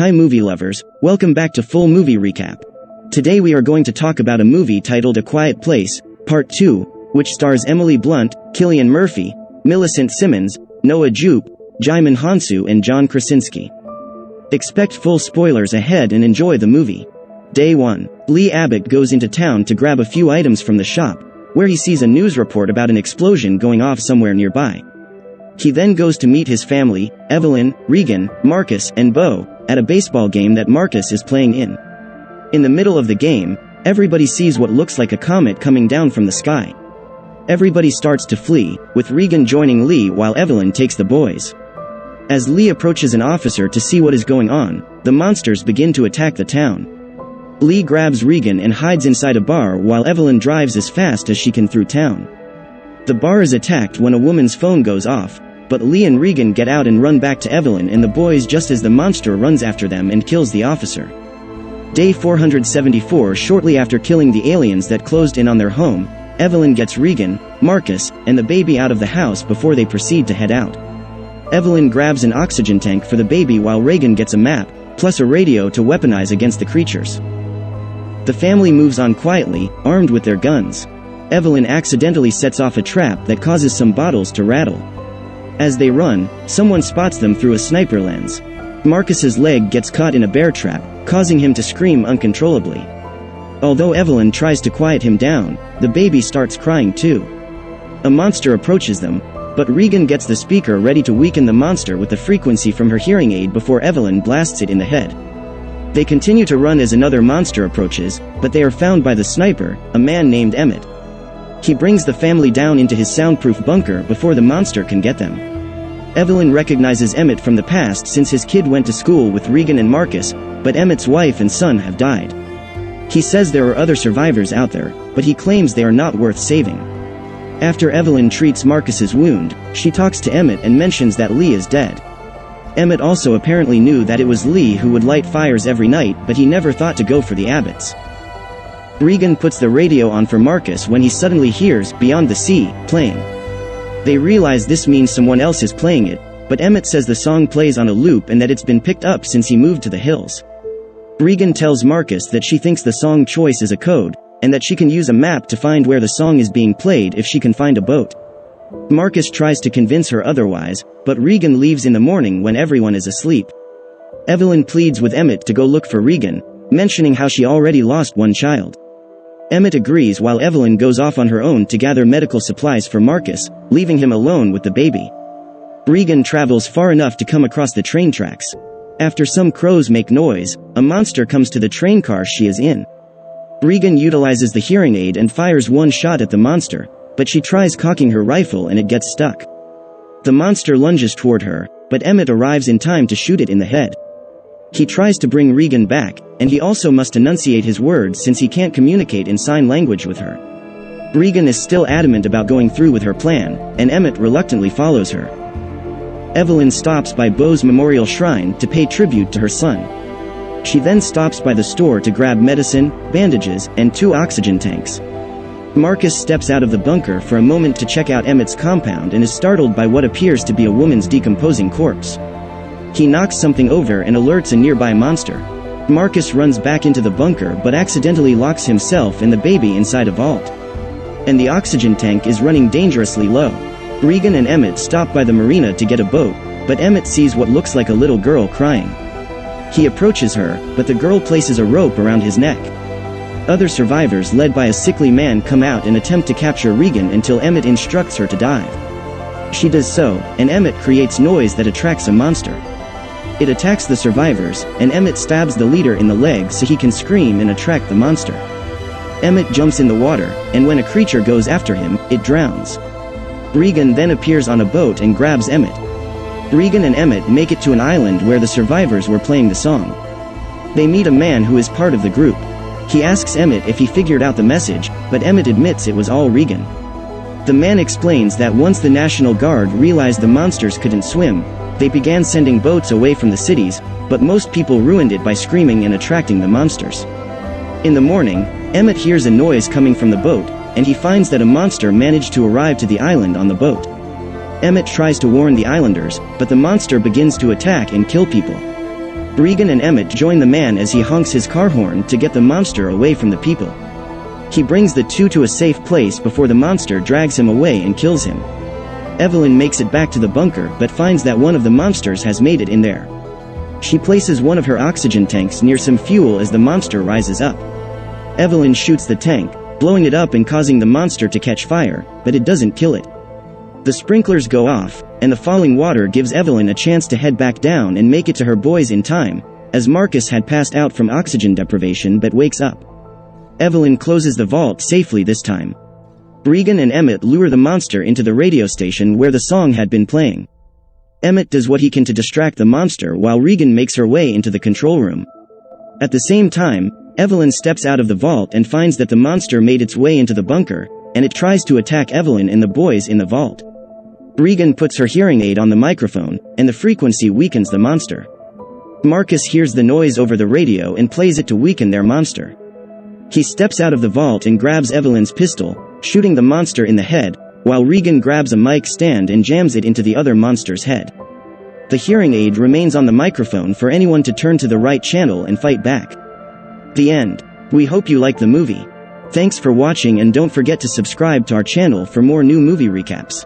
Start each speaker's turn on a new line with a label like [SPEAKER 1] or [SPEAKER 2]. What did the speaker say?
[SPEAKER 1] Hi movie lovers, welcome back to Full Movie Recap. Today we are going to talk about a movie titled A Quiet Place, Part 2, which stars Emily Blunt, Cillian Murphy, Millicent Simmons, Noah Jupe, Djimon Hounsou and John Krasinski. Expect full spoilers ahead and enjoy the movie. Day 1. Lee Abbott goes into town to grab a few items from the shop, where he sees a news report about an explosion going off somewhere nearby. He then goes to meet his family, Evelyn, Regan, Marcus, and Beau, at a baseball game that Marcus is playing in. In the middle of the game, everybody sees what looks like a comet coming down from the sky. Everybody starts to flee, with Regan joining Lee while Evelyn takes the boys. As Lee approaches an officer to see what is going on, the monsters begin to attack the town. Lee grabs Regan and hides inside a bar while Evelyn drives as fast as she can through town. The bar is attacked when a woman's phone goes off, but Lee and Regan get out and run back to Evelyn and the boys just as the monster runs after them and kills the officer. Day 474. Shortly after killing the aliens that closed in on their home, Evelyn gets Regan, Marcus, and the baby out of the house before they proceed to head out. Evelyn grabs an oxygen tank for the baby while Regan gets a map, plus a radio to weaponize against the creatures. The family moves on quietly, armed with their guns. Evelyn accidentally sets off a trap that causes some bottles to rattle. As they run, someone spots them through a sniper lens. Marcus's leg gets caught in a bear trap, causing him to scream uncontrollably. Although Evelyn tries to quiet him down, the baby starts crying too. A monster approaches them, but Regan gets the speaker ready to weaken the monster with the frequency from her hearing aid before Evelyn blasts it in the head. They continue to run as another monster approaches, but they are found by the sniper, a man named Emmett. He brings the family down into his soundproof bunker before the monster can get them. Evelyn recognizes Emmett from the past since his kid went to school with Regan and Marcus, but Emmett's wife and son have died. He says there are other survivors out there, but he claims they are not worth saving. After Evelyn treats Marcus's wound, she talks to Emmett and mentions that Lee is dead. Emmett also apparently knew that it was Lee who would light fires every night, but he never thought to go for the Abbotts. Regan puts the radio on for Marcus when he suddenly hears Beyond the Sea playing. They realize this means someone else is playing it, but Emmett says the song plays on a loop and that it's been picked up since he moved to the hills. Regan tells Marcus that she thinks the song choice is a code, and that she can use a map to find where the song is being played if she can find a boat. Marcus tries to convince her otherwise, but Regan leaves in the morning when everyone is asleep. Evelyn pleads with Emmett to go look for Regan, mentioning how she already lost one child. Emmett agrees while Evelyn goes off on her own to gather medical supplies for Marcus, leaving him alone with the baby. Regan travels far enough to come across the train tracks. After some crows make noise, a monster comes to the train car she is in. Regan utilizes the hearing aid and fires one shot at the monster, but she tries cocking her rifle and it gets stuck. The monster lunges toward her, but Emmett arrives in time to shoot it in the head. He tries to bring Regan back, and he also must enunciate his words since he can't communicate in sign language with her. Regan is still adamant about going through with her plan, and Emmett reluctantly follows her. Evelyn stops by Beau's memorial shrine to pay tribute to her son. She then stops by the store to grab medicine, bandages, and 2 oxygen tanks. Marcus steps out of the bunker for a moment to check out Emmett's compound and is startled by what appears to be a woman's decomposing corpse. He knocks something over and alerts a nearby monster. Marcus runs back into the bunker but accidentally locks himself and the baby inside a vault. And the oxygen tank is running dangerously low. Regan and Emmett stop by the marina to get a boat, but Emmett sees what looks like a little girl crying. He approaches her, but the girl places a rope around his neck. Other survivors led by a sickly man come out and attempt to capture Regan until Emmett instructs her to dive. She does so, and Emmett creates noise that attracts a monster. It attacks the survivors, and Emmett stabs the leader in the leg so he can scream and attract the monster. Emmett jumps in the water, and when a creature goes after him, it drowns. Regan then appears on a boat and grabs Emmett. Regan and Emmett make it to an island where the survivors were playing the song. They meet a man who is part of the group. He asks Emmett if he figured out the message, but Emmett admits it was all Regan. The man explains that once the National Guard realized the monsters couldn't swim, they began sending boats away from the cities, but most people ruined it by screaming and attracting the monsters. In the morning, Emmett hears a noise coming from the boat, and he finds that a monster managed to arrive to the island on the boat. Emmett tries to warn the islanders, but the monster begins to attack and kill people. Regan and Emmett join the man as he honks his car horn to get the monster away from the people. He brings the two to a safe place before the monster drags him away and kills him. Evelyn makes it back to the bunker but finds that one of the monsters has made it in there. She places one of her oxygen tanks near some fuel as the monster rises up. Evelyn shoots the tank, blowing it up and causing the monster to catch fire, but it doesn't kill it. The sprinklers go off, and the falling water gives Evelyn a chance to head back down and make it to her boys in time, as Marcus had passed out from oxygen deprivation but wakes up. Evelyn closes the vault safely this time. Regan and Emmett lure the monster into the radio station where the song had been playing. Emmett does what he can to distract the monster while Regan makes her way into the control room. At the same time, Evelyn steps out of the vault and finds that the monster made its way into the bunker, and it tries to attack Evelyn and the boys in the vault. Regan puts her hearing aid on the microphone, and the frequency weakens the monster. Marcus hears the noise over the radio and plays it to weaken their monster. He steps out of the vault and grabs Evelyn's pistol, shooting the monster in the head, while Regan grabs a mic stand and jams it into the other monster's head. The hearing aid remains on the microphone for anyone to turn to the right channel and fight back. The end. We hope you like the movie. Thanks for watching and don't forget to subscribe to our channel for more new movie recaps.